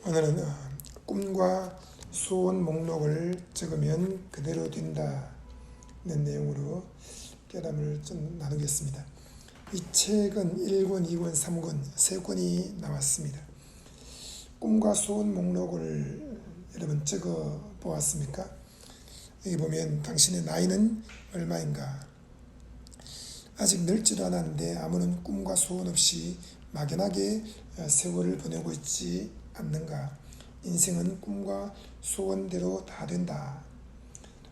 오늘은 꿈과 소원 목록을 적으면 그대로 된다는 내용으로 깨달음을 좀 나누겠습니다. 이 책은 1권, 2권, 3권, 3권이 나왔습니다. 꿈과 소원 목록을 여러분 적어 보았습니까? 여기 보면 당신의 나이는 얼마인가? 아직 늙지도 않았는데 아무런 꿈과 소원 없이 막연하게 세월을 보내고 있지 않는가? 인생은 꿈과 소원대로 다 된다.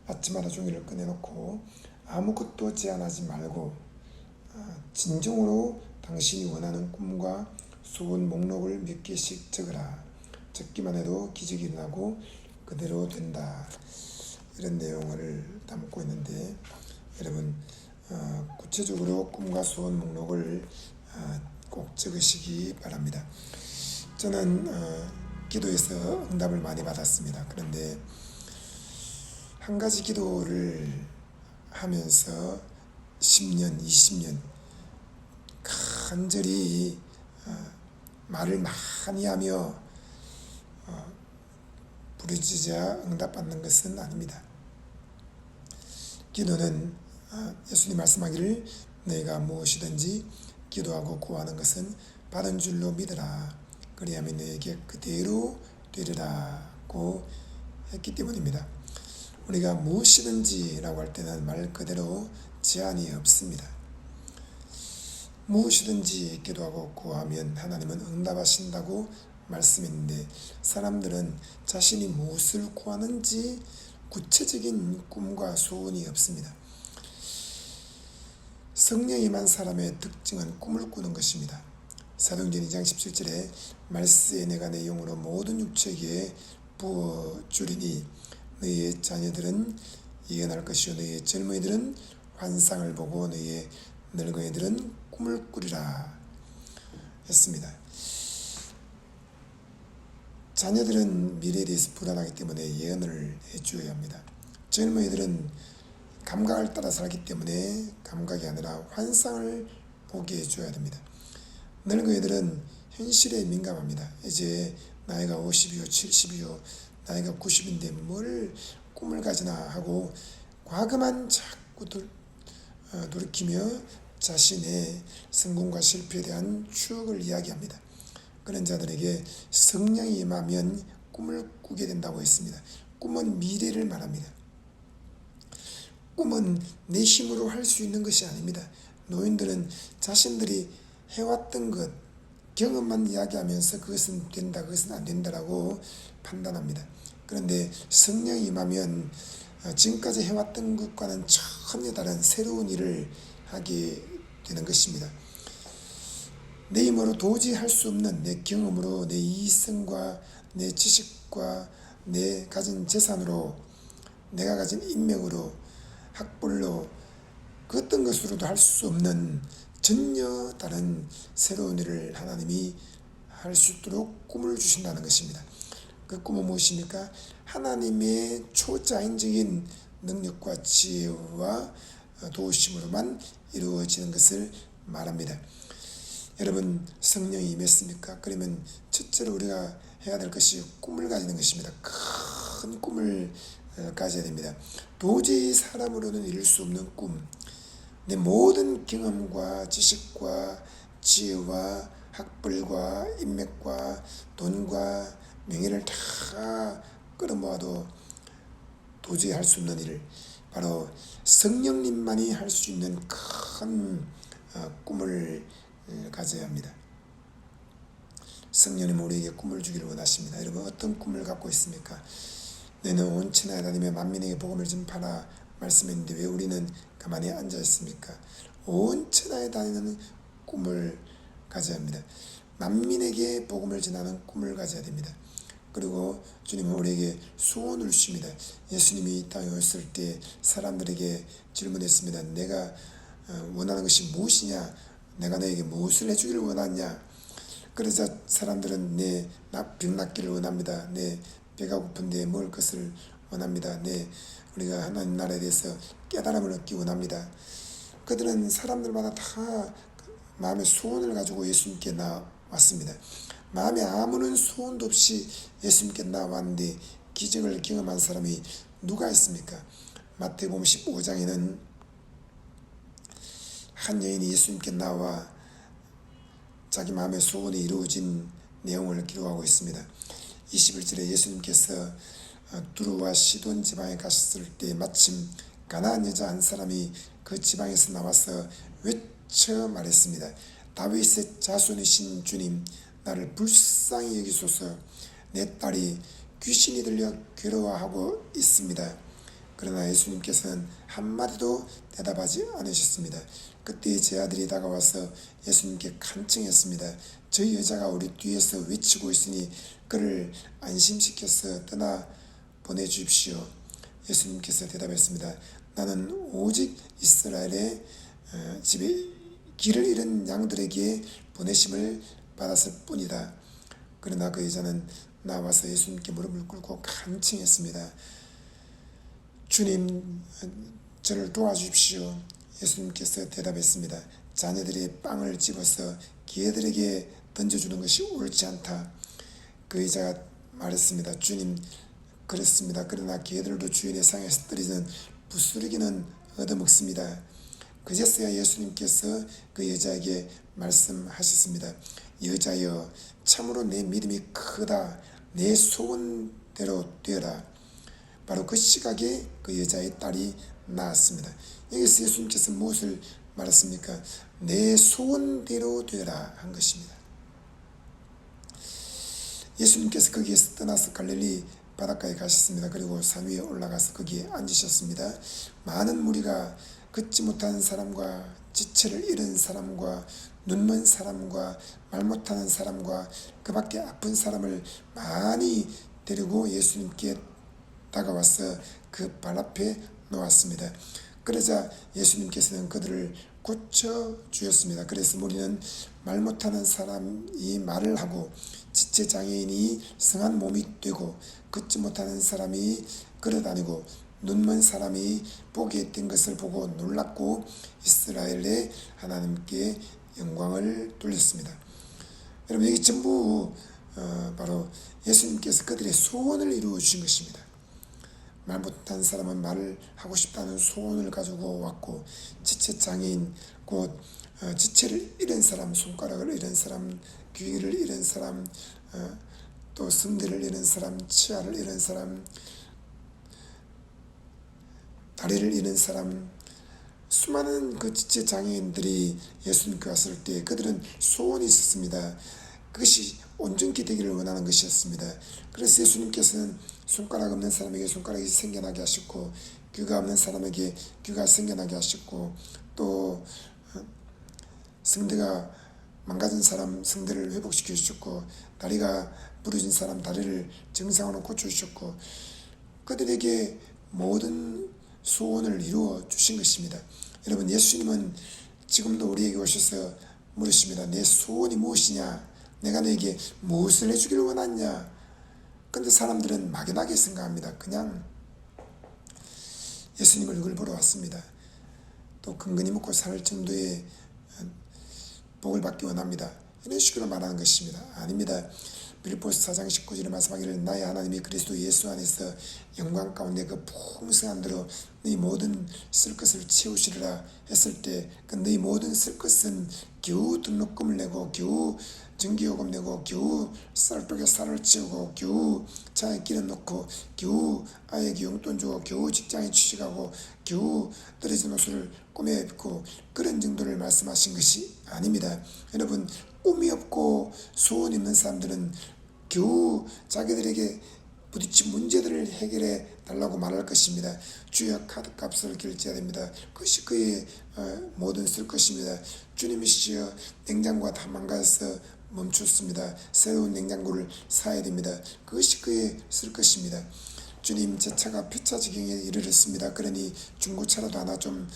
아침마다 종이를 꺼내놓고 아무것도 제한하지 말고 진정으로 당신이 원하는 꿈과 소원 목록을 몇 개씩 적으라. 적기만 해도 기적이 일어나고 그대로 된다. 이런 내용을 담고 있는데 여러분 구체적으로 꿈과 소원 목록을 꼭 적으시기 바랍니다. 저는 기도에서 응답을 많이 받았습니다. 그런데 한 가지 기도를 하면서 10년, 20년 간절히 말을 많이 하며 부르짖어 응답받는 것은 아닙니다. 기도는 예수님 말씀하기를 너희가 무엇이든지 기도하고 구하는 것은 받은 줄로 믿으라. 그리하면 너에게 그대로 되리라고 했기 때문입니다. 우리가 무엇이든지 라고 할 때는 말 그대로 제한이 없습니다. 무엇이든지 기도하고 구하면 하나님은 응답하신다고 말씀했는데 사람들은 자신이 무엇을 구하는지 구체적인 꿈과 소원이 없습니다. 성령이 임한 사람의 특징은 꿈을 꾸는 것입니다. 사도행전 2장 17절에 말세에 내가 내 영으로 모든 육체에게 부어주리니 너희의 자녀들은 예언할 것이요 너희의 젊은이들은 환상을 보고 너희의 늙은이들은 꿈을 꾸리라 했습니다. 자녀들은 미래에 대해서 불안하기 때문에 예언을 해주어야 합니다. 젊은이들은 감각을 따라 살기 때문에 감각이 아니라 환상을 보게 해줘야 됩니다. 늙은이들은 현실에 민감합니다. 이제 나이가 50이요 70이요 나이가 90인데 뭘 꿈을 가지나 하고 과거만 자꾸 돌이키며 자신의 성공과 실패에 대한 추억을 이야기합니다. 그런 자들에게 성령이 임하면 꿈을 꾸게 된다고 했습니다. 꿈은 미래를 말합니다. 꿈은 내 힘으로 할 수 있는 것이 아닙니다. 노인들은 자신들이 해왔던 것, 경험만 이야기하면서 그것은 된다, 그것은 안 된다라고 판단합니다. 그런데 성령이 임하면 지금까지 해왔던 것과는 전혀 다른 새로운 일을 하게 되는 것입니다. 내 힘으로 도저히 할 수 없는 내 경험으로 내 이성과 내 지식과 내 가진 재산으로 내가 가진 인맥으로 학벌로 그 어떤 것으로도 할 수 없는 전혀 다른 새로운 일을 하나님이 할 수 있도록 꿈을 주신다는 것입니다. 그 꿈은 무엇입니까? 하나님의 초자연적인 능력과 지혜와 도우심으로만 이루어지는 것을 말합니다. 여러분 성령이 임했습니까? 그러면 첫째로 우리가 해야 될 것이 꿈을 가지는 것입니다. 큰 꿈을 가져야 됩니다. 도저히 사람으로는 이룰 수 없는 꿈, 내 모든 경험과 지식과 지혜와 학벌과 인맥과 돈과 명예를 다 끌어모아도 도저히 할 수 없는 일을 바로 성령님만이 할 수 있는 큰 꿈을 가져야 합니다. 성령님은 우리에게 꿈을 주기를 원하십니다. 여러분 어떤 꿈을 갖고 있습니까? 너는 온 천하에 다니며 만민에게 복음을 전파하라 말씀했는데 왜 우리는 가만히 앉아 있습니까? 온 천하에 다니는 꿈을 가져야 합니다. 만민에게 복음을 전하는 꿈을 가져야 됩니다. 그리고 주님은 우리에게 소원을 주십니다. 예수님이 이 땅에 왔을 때 사람들에게 질문했습니다. 내가 원하는 것이 무엇이냐? 내가 너에게 무엇을 해주기를 원하냐? 그러자 사람들은 내 병 낫기를 원합니다. 내 배가 고픈데 먹을 것을 원합니다. 우리가 하나님 나라에 대해서 깨달음을 얻기 원합니다. 그들은 사람들마다 다 마음의 소원을 가지고 예수님께 나왔습니다. 마음에 아무런 소원도 없이 예수님께 나왔는데 기적을 경험한 사람이 누가 있습니까? 마태복음 15장에는 한 여인이 예수님께 나와 자기 마음의 소원이 이루어진 내용을 기록하고 있습니다. 21절에 예수님께서 두루와 시돈 지방에 가셨을 때 마침 가나안 여자 한 사람이 그 지방에서 나와서 외쳐 말했습니다. 다윗의 자손이신 주님, 나를 불쌍히 여기소서. 내 딸이 귀신이 들려 괴로워하고 있습니다. 그러나 예수님께서는 한마디도 대답하지 않으셨습니다. 그때 제 아들이 다가와서 예수님께 간청했습니다. 저 여자가 우리 뒤에서 외치고 있으니 그를 안심시켜서 떠나 보내주십시오. 예수님께서 대답했습니다. 나는 오직 이스라엘의 집에 길을 잃은 양들에게 보내심을 받았을 뿐이다. 그러나 그 여자는 나와서 예수님께 무릎을 꿇고 간청했습니다. 주님, 저를 도와주십시오. 예수님께서 대답했습니다. 자녀들이 빵을 집어서 개들에게 던져주는 것이 옳지 않다. 그 여자가 말했습니다. 주님, 그렇습니다. 그러나 개들도 주인의 상에서 떨어지는 부스러기는 얻어먹습니다. 그제서야 예수님께서 그 여자에게 말씀하셨습니다. 여자여, 참으로 내 믿음이 크다. 내 소원대로 되어라. 바로 그 시각에 그 여자의 딸이 나았습니다. 여기서 예수님께서 무엇을 말했습니까? 내 소원대로 되어라 한 것입니다. 예수님께서 거기에서 떠나서 갈릴리 바닷가에 가셨습니다. 그리고 산 위에 올라가서 거기에 앉으셨습니다. 많은 무리가 걷지 못하는 사람과 지체를 잃은 사람과 눈먼 사람과 말 못하는 사람과 그 밖에 아픈 사람을 많이 데리고 예수님께 다가와서 그 발 앞에 놓았습니다. 그러자 예수님께서는 그들을 고쳐주셨습니다. 그래서 우리는 말 못하는 사람이 말을 하고 지체장애인이 성한 몸이 되고 걷지 못하는 사람이 걸어다니고 눈먼 사람이 보게 된 것을 보고 놀랐고 이스라엘의 하나님께 영광을 돌렸습니다. 여러분, 여기 전부 바로 예수님께서 그들의 소원을 이루어 주신 것입니다. 말 못한 사람은 말을 하고 싶다는 소원을 가지고 왔고, 지체장애인, 곧 지체를 잃은 사람, 손가락을 잃은 사람, 귀를 잃은 사람, 또 성대를 잃은 사람, 치아를 잃은 사람, 다리를 잃은 사람, 수많은 그 지체장애인들이 예수님께 왔을 때 그들은 소원이 있었습니다. 그것이 온전히 되기를 원하는 것이었습니다. 그래서 예수님께서는 손가락 없는 사람에게 손가락이 생겨나게 하셨고, 귀가 없는 사람에게 귀가 생겨나게 하셨고, 또 성대가 망가진 사람 성대를 회복시켜 주셨고, 다리가 부러진 사람 다리를 정상으로 고쳐 주셨고, 그들에게 모든 소원을 이루어 주신 것입니다. 여러분, 예수님은 지금도 우리에게 오셔서 물으십니다. 내 소원이 무엇이냐? 내가 너에게 무엇을 해주기를 원하냐? 근데 사람들은 막연하게 생각합니다. 그냥 예수님 얼굴 보러 왔습니다. 또 근근히 먹고 살 정도의 복을 받기 원합니다. 이런 식으로 말하는 것입니다. 아닙니다. 빌립보서 4장 19절에 말씀하기를 나의 하나님이 그리스도 예수 안에서 영광 가운데 그 풍성한 대로 너희 모든 쓸 것을 채우시리라 했을 때, 그 너희 모든 쓸 것은 겨우 등록금을 내고 겨우 전기요금 내고 겨우 쌀독에 쌀을 채우고 겨우 차에 기름 넣고 겨우 아이에게 용돈 주고 겨우 직장에 취직하고 겨우 떨어진 옷을 꾸며 입고 그런 정도를 말씀하신 것이 아닙니다. 여러분, 꿈이 없고 소원이 없는 사람들은 겨우 자기들에게 부딪힌 문제들을 해결해 달라고 말할 것입니다. 주여 카드값을 결제해야 됩니다. 그것이 그의 모든 쓸 것입니다. 주님이시여 냉장고가 다 망가져서 멈췄습니다. 새로운 냉장고를 사야 됩니다. 그것이 그의 쓸 것입니다. 주님, 제 차가 폐차 지경에 이르렀습니다. 그러니 중고차라도 하나 좀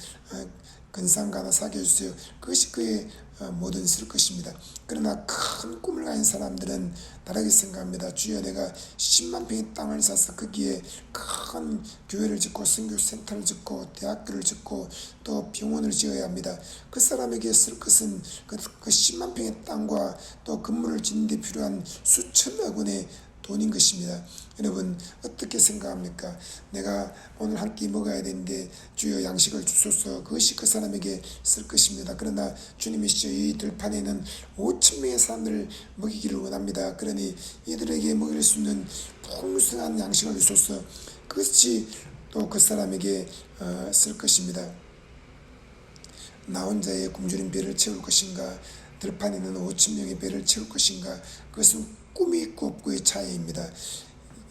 근사한 거 하나 사게 해주세요. 그것이 그의 뭐든 쓸 것입니다. 그러나 큰 꿈을 가진 사람들은 다르게 생각합니다. 주여, 내가 10만 평의 땅을 사서 거기에 큰 교회를 짓고 선교센터를 짓고 대학교를 짓고 또 병원을 지어야 합니다. 그 사람에게 쓸 것은 그 10만 평의 땅과 또 건물을 짓는 데 필요한 수천억 원의 돈인 것입니다. 여러분 어떻게 생각합니까? 내가 오늘 한 끼 먹어야 되는데 주여 양식을 주소서. 그것이 그 사람에게 쓸 것입니다. 그러나 주님이시죠. 이 들판에는 5천 명의 사람들을 먹이기를 원합니다. 그러니 이들에게 먹일 수 있는 풍성한 양식을 주소서. 그것이 또 그 사람에게 쓸 것입니다. 나 혼자의 굶주린 배를 채울 것인가, 들판에는 5천 명의 배를 채울 것인가, 그것은 꿈이 있고 없고의 차이입니다.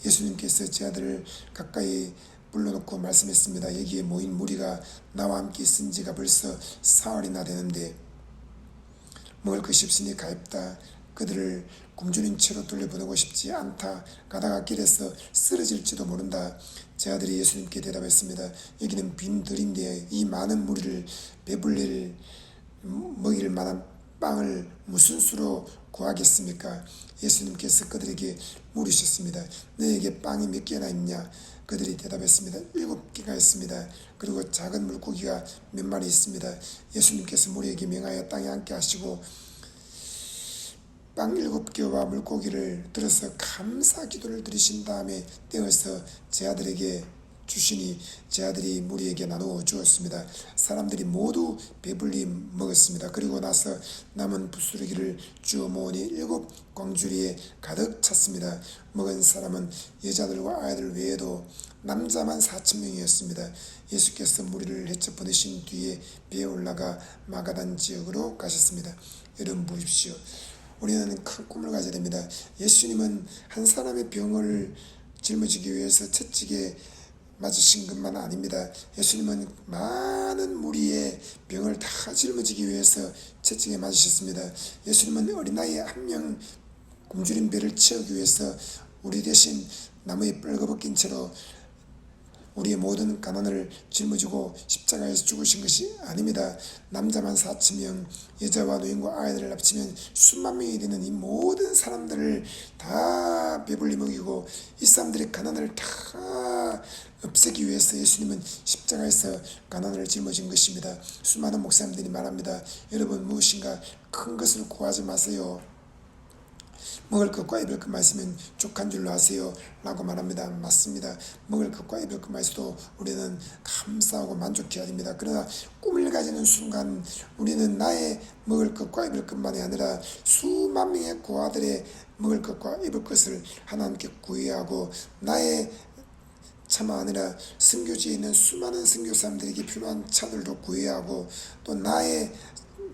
예수님께서 제 아들을 가까이 불러놓고 말씀했습니다. 여기에 모인 무리가 나와 함께 있은 지가 벌써 사흘이나 되는데 먹을 것이 없으니 가엾다. 그들을 굶주린 채로 돌려보내고 싶지 않다. 가다가 길에서 쓰러질지도 모른다. 제 아들이 예수님께 대답했습니다. 여기는 빈 들인데 이 많은 무리를 배불릴 먹일 만한 빵을 무슨 수로 구하겠습니까? 예수님께서 그들에게 물으셨습니다. 너에게 빵이 몇 개나 있냐? 그들이 대답했습니다. 7개가 있습니다. 그리고 작은 물고기가 몇 마리 있습니다. 예수님께서 무리에게 명하여 땅에 앉게 하시고 빵 7개와 물고기를 들어서 감사 기도를 드리신 다음에 떼어서 제 아들에게 주시니 제 아들이 무리에게 나누어 주었습니다. 사람들이 모두 배불리 먹었습니다. 그리고 나서 남은 부스러기를 주워 모으니 7광주리에 가득 찼습니다. 먹은 사람은 여자들과 아이들 외에도 남자만 4천 명이었습니다. 예수께서 무리를 헤쳐 보내신 뒤에 배에 올라가 마가단 지역으로 가셨습니다. 여러분 보십시오. 우리는 큰 꿈을 가져야 됩니다. 예수님은 한 사람의 병을 짊어지기 위해서 채찍에 맞으신 것만 아닙니다. 예수님은 많은 무리의 병을 다 짊어지기 위해서 채찍에 맞으셨습니다. 예수님은 어린아이 한 명 굶주린 배를 채우기 위해서 우리 대신 나무에 뻘거벗긴 채로 우리의 모든 가난을 짊어지고 십자가에서 죽으신 것이 아닙니다. 남자만 4천 명, 여자와 노인과 아이들을 합치면 수만 명이 되는 이 모든 사람들을 다 배불리 먹이고 이 사람들의 가난을 다 없애기 위해서 예수님은 십자가에서 가난을 짊어진 것입니다. 수많은 목사님들이 말합니다. 여러분 무엇인가 큰 것을 구하지 마세요. 먹을 것과 입을 것만 있으면 족한 줄로 아세요 라고 말합니다. 맞습니다. 먹을 것과 입을 것만 있어도 우리는 감사하고 만족해야 됩니다. 그러나 꿈을 가지는 순간 우리는 나의 먹을 것과 입을 것만이 아니라 수만 명의 고아들의 먹을 것과 입을 것을 하나님께 구해야 하고 나의 차마 아니라 선교지에 있는 수많은 선교사님들에게 필요한 차들도 구해야 하고 또 나의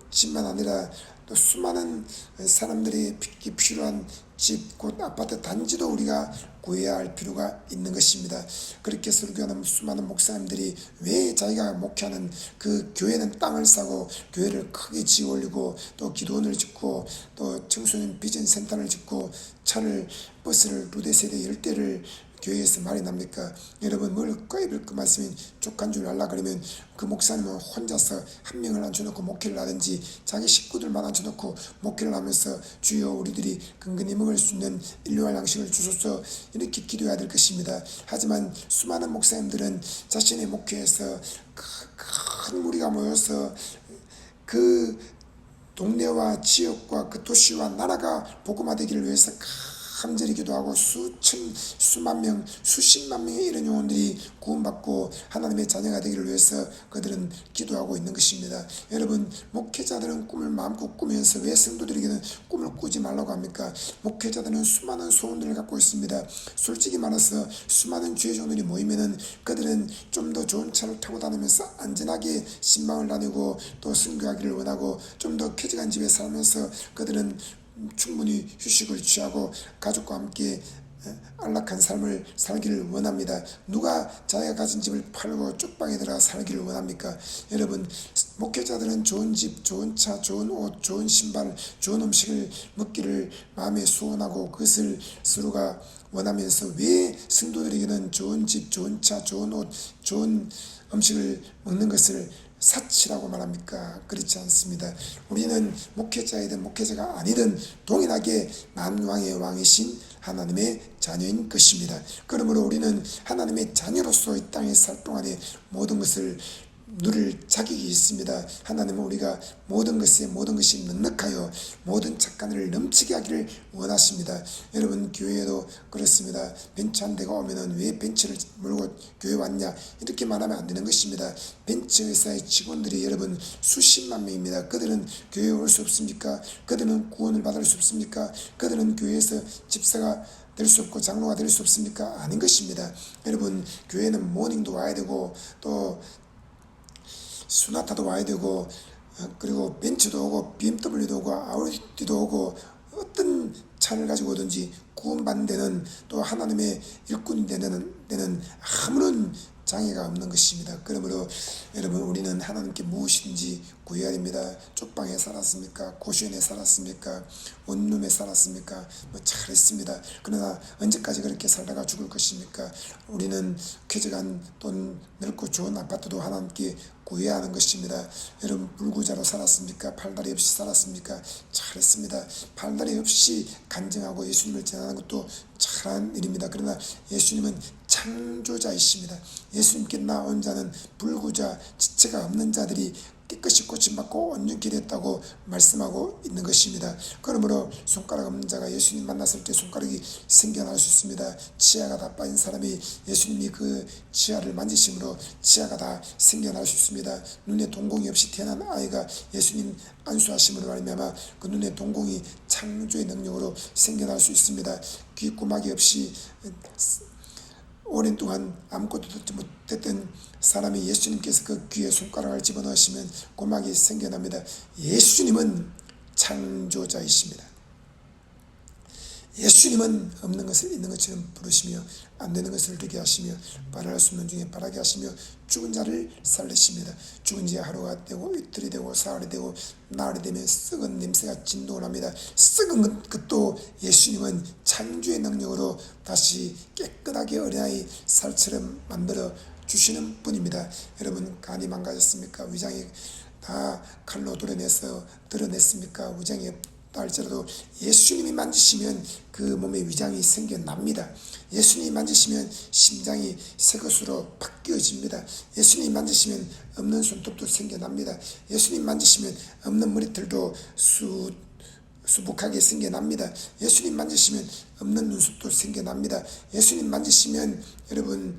집만 아니라 또 수많은 사람들이 필요한 집, 곧 아파트 단지도 우리가 구해야 할 필요가 있는 것입니다. 그렇게 설교하는 수많은 목사님들이 왜 자기가 목회하는 그 교회는 땅을 사고 교회를 크게 지어 올리고 또 기도원을 짓고 또 청소년 비전 센터를 짓고 차를 버스를 루데세대 10대를 교회에서 말이 납니까? 여러분 먹을 거 입을 것만 있으면 족한 줄 알라 그러면 그 목사님은 혼자서 한 명을 앉혀놓고 목회를 하든지 자기 식구들만 앉혀놓고 목회를 하면서 주여 우리들이 근근히 먹을 수 있는 일용할 양식을 주소서 이렇게 기도해야 될 것입니다. 하지만 수많은 목사님들은 자신의 목회에서 큰 무리가 모여서 그 동네와 지역과 그 도시와 나라가 복음화되기를 위해서 간절히 기도하고 수만 명, 수십만 명의 이런 영혼들이 구원받고 하나님의 자녀가 되기를 위해서 그들은 기도하고 있는 것입니다. 여러분 목회자들은 꿈을 마음껏 꾸면서 왜 성도들에게는 꿈을 꾸지 말라고 합니까? 목회자들은 수많은 소원들을 갖고 있습니다. 솔직히 말해서 수많은 주의 종들이 모이면은 그들은 좀 더 좋은 차를 타고 다니면서 안전하게 신방을 다니고 또 선교하기를 원하고 좀 더 쾌적한 집에 살면서 그들은 충분히 휴식을 취하고 가족과 함께 안락한 삶을 살기를 원합니다. 누가 자기가 가진 집을 팔고 쪽방에 들어가 살기를 원합니까? 여러분 목회자들은 좋은 집, 좋은 차, 좋은 옷, 좋은 신발, 좋은 음식을 먹기를 마음에 소원하고 그것을 서로가 원하면서 왜 성도들에게는 좋은 집, 좋은 차, 좋은 옷, 좋은 음식을 먹는 것을 사치라고 말합니까? 그렇지 않습니다. 우리는 목회자이든 목회자가 아니든 동일하게 만왕의 왕이신 하나님의 자녀인 것입니다. 그러므로 우리는 하나님의 자녀로서 이 땅에 살 동안에 모든 것을 누릴 자격이 있습니다. 하나님은 우리가 모든 것이 넉넉하여 모든 착한 일을 넘치게 하기를 원하십니다. 여러분, 교회도 그렇습니다. 벤츠 한 대가 오면은 왜 벤츠를 몰고 교회 왔냐 이렇게 말하면 안 되는 것입니다. 벤츠 회사의 직원들이 여러분 수십만 명입니다. 그들은 교회에 올 수 없습니까? 그들은 구원을 받을 수 없습니까? 그들은 교회에서 집사가 될 수 없고 장로가 될 수 없습니까? 아닌 것입니다. 여러분, 교회는 모닝도 와야 되고 또 수나타도 와야 되고 그리고 벤츠도 오고 BMW도 오고 아우디도 오고 어떤 차를 가지고 오든지 구원받는 데는 또 하나님의 일꾼이 되는 데는 아무런 장애가 없는 것입니다. 그러므로 여러분, 우리는 하나님께 무엇인지 구해야 됩니다. 쪽방에 살았습니까? 고시원에 살았습니까? 원룸에 살았습니까? 잘했습니다. 그러나 언제까지 그렇게 살다가 죽을 것입니까? 우리는 쾌적한 돈 넓고 좋은 아파트도 하나님께 구해야 하는 것입니다. 여러분, 불구자로 살았습니까? 팔다리 없이 살았습니까? 잘했습니다. 팔다리 없이 간증하고 예수님을 전하는 것도 잘한 일입니다. 그러나 예수님은 창조자이십니다. 예수님께 나온 자는 불구자, 지체가 없는 자들이 깨끗이 고침받고 온전케 됐다고 말씀하고 있는 것입니다. 그러므로 손가락 없는 자가 예수님 만났을 때 손가락이 생겨날 수 있습니다. 치아가 다 빠진 사람이 예수님이 그 치아를 만지심으로 치아가 다 생겨날 수 있습니다. 눈에 동공이 없이 태어난 아이가 예수님 안수하심으로 말미암아 그 눈에 동공이 창조의 능력으로 생겨날 수 있습니다. 귓구막이 없이 오랜 동안 아무것도 듣지 못했던 사람이 예수님께서 그 귀에 손가락을 집어넣으시면 고막이 생겨납니다. 예수님은 창조자이십니다. 예수님은 없는 것을 있는 것처럼 부르시며 안 되는 것을 되게 하시며 바랄 수 없는 중에 바라게 하시며 죽은 자를 살리십니다. 죽은 지 하루가 되고 이틀이 되고 사흘이 되고 나흘이 되면 썩은 냄새가 진동을 합니다. 썩은 것도 예수님은 창조의 능력으로 다시 깨끗하게 어린아이 살처럼 만들어 주시는 분입니다. 여러분, 간이 망가졌습니까? 위장이 다 칼로 드러냈습니까? 위장이 할지라도 예수님이 만지시면 그 몸의 위장이 생겨납니다. 예수님이 만지시면 심장이 새 것으로 바뀌어집니다. 예수님이 만지시면 없는 손톱도 생겨납니다. 예수님 만지시면 없는 머리털도 수북하게 생겨납니다. 예수님 만지시면 없는 눈썹도 생겨납니다. 예수님 만지시면 여러분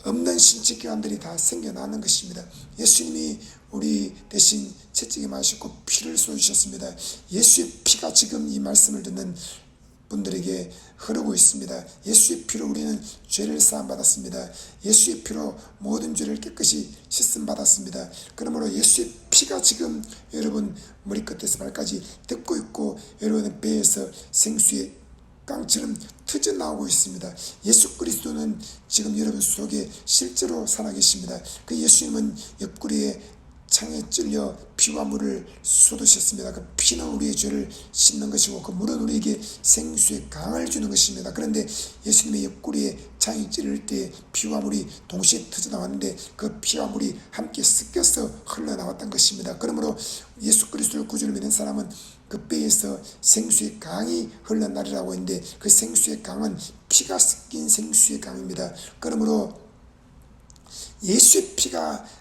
없는 신체기관들이 다 생겨나는 것입니다. 예수님이 우리 대신 채찍에 맞으시고 피를 쏟으셨습니다. 예수의 피가 지금 이 말씀을 듣는 분들에게 흐르고 있습니다. 예수의 피로 우리는 죄를 사함받았습니다. 예수의 피로 모든 죄를 깨끗이 씻음받았습니다. 그러므로 예수의 피가 지금 여러분 머리끝에서 발까지 덮고 있고 여러분의 배에서 생수의 강처럼 터져나오고 있습니다. 예수 그리스도는 지금 여러분 속에 실제로 살아계십니다. 그 예수님은 옆구리에 창에 찔려 피와 물을 쏟으셨습니다. 그 피는 우리의 죄를 씻는 것이고 그 물은 우리에게 생수의 강을 주는 것입니다. 그런데 예수님의 옆구리에 창이 찔릴 때 피와 물이 동시에 터져나왔는데 그 피와 물이 함께 섞여서 흘러나왔던 것입니다. 그러므로 예수 그리스도를 구주로 믿는 사람은 그 배에서 생수의 강이 흘러나리라고 했는데 그 생수의 강은 피가 섞인 생수의 강입니다. 그러므로 예수의 피가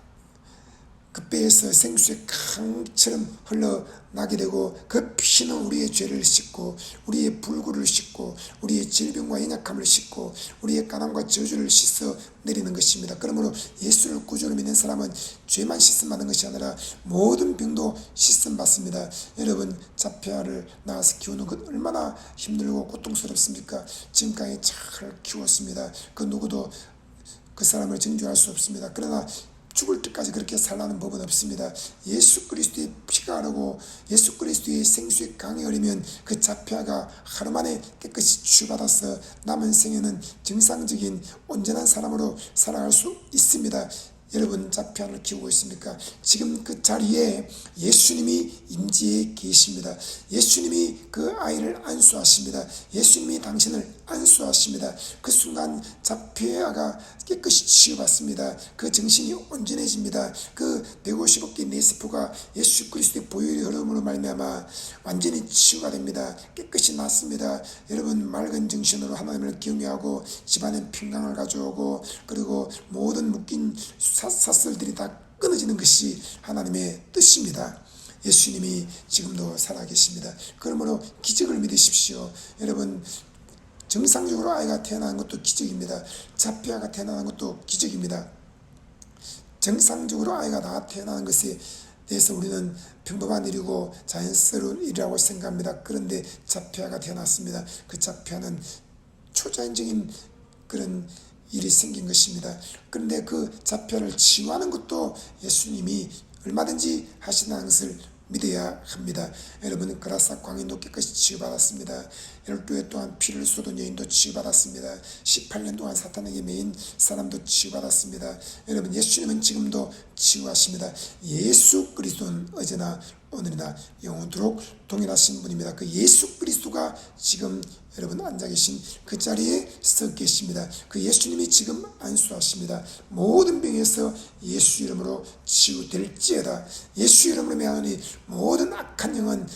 그 배에서 생수의 강처럼 흘러나게 되고 그 피는 우리의 죄를 씻고 우리의 불구를 씻고 우리의 질병과 연약함을 씻고 우리의 가난과 저주를 씻어 내리는 것입니다. 그러므로 예수를 구주로 믿는 사람은 죄만 씻음받는 것이 아니라 모든 병도 씻음받습니다. 여러분, 자폐아를 낳아서 키우는 것 얼마나 힘들고 고통스럽습니까? 지금까지 잘 키웠습니다. 그 누구도 그 사람을 정죄할 수 없습니다. 그러나 죽을 때까지 그렇게 살라는 법은 없습니다. 예수 그리스도의 피가 흐르고 예수 그리스도의 생수의 강이 흐르면 그 자폐아가 하루 만에 깨끗이 치유받아서 남은 생에는 정상적인 온전한 사람으로 살아갈 수 있습니다. 여러분 자폐아를 키우고 있습니까? 지금 그 자리에 예수님이 임재해 계십니다. 예수님이 그 아이를 안수하십니다. 예수님이 당신을 안수하십니다. 그 순간 자폐아가 깨끗이 치유받습니다. 그 정신이 온전해집니다. 그 150억개 뇌세포가 예수 그리스도의 보혈의 흐름으로 말미암아 완전히 치유가 됩니다. 깨끗이 낫습니다. 여러분 맑은 정신으로 하나님을 경외하고 집안에 평강을 가져오고, 그리고 모든 묶인 사슬들이 다 끊어지는 것이 하나님의 뜻입니다. 예수님이 지금도 살아계십니다. 그러므로 기적을 믿으십시오. 여러분 정상적으로 아이가 태어나는 것도 기적입니다. 자폐아가 태어나는 것도 기적입니다. 정상적으로 아이가 태어나는 것에 대해서 우리는 평범한 일이고 자연스러운 일이라고 생각합니다. 그런데 자폐아가 태어났습니다. 그 자폐아는 초자연적인 그런 일이 생긴 것입니다. 그런데 그 자폐아를 치유하는 것도 예수님이 얼마든지 하신다는 것을 믿어야 합니다. 여러분 그라사 광인도 깨끗이 치유받았습니다. 12회 동안 피를 쏟은 여인도 치유받았습니다. 18년 동안 사탄에게 매인 사람도 치유받았습니다. 여러분 예수님은 지금도 치유하십니다. 예수 그리스도는 어제나 오늘이나 영원토록 동일하신 분입니다. 그 예수 그리스도가 지금 여러분 앉아 계신 그 자리에 서 계십니다. 그 예수님이 지금 안수하십니다. 모든 병에서 예수 이름으로 치유될지어다. 예수 이름으로 명하니 모든 악한 영은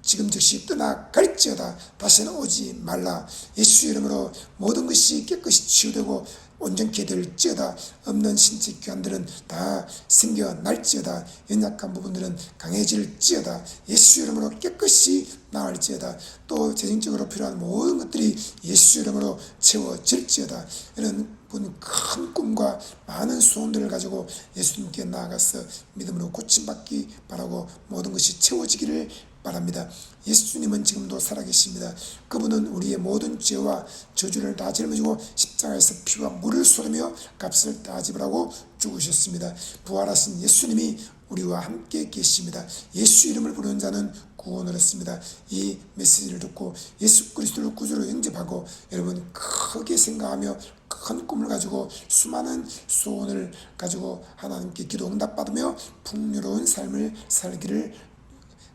지금 즉시 떠나갈지어다. 다시는 오지 말라. 예수 이름으로 모든 것이 깨끗이 치유되고 온전케 될지어다. 없는 신체 기관들은 다 생겨날지어다. 연약한 부분들은 강해질지어다. 예수 이름으로 깨끗이 나을지어다. 또 재정적으로 필요한 모든 것들이 예수 이름으로 채워질지어다. 이런 큰 꿈과 많은 소원들을 가지고 예수님께 나아가서 믿음으로 고침받기 바라고 모든 것이 채워지기를 바랍니다. 예수님은 지금도 살아계십니다. 그분은 우리의 모든 죄와 저주를 다 짊어지고 십자가에서 피와 물을 쏟으며 값을 다 지불하고 죽으셨습니다. 부활하신 예수님이 우리와 함께 계십니다. 예수 이름을 부르는 자는 구원을 얻습니다. 이 메시지를 듣고 예수 그리스도를 구주로 영접하고 여러분 크게 생각하며 큰 꿈을 가지고 수많은 소원을 가지고 하나님께 기도 응답받으며 풍요로운 삶을 살기를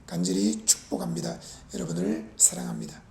간절히 축복합니다. 여러분을 사랑합니다.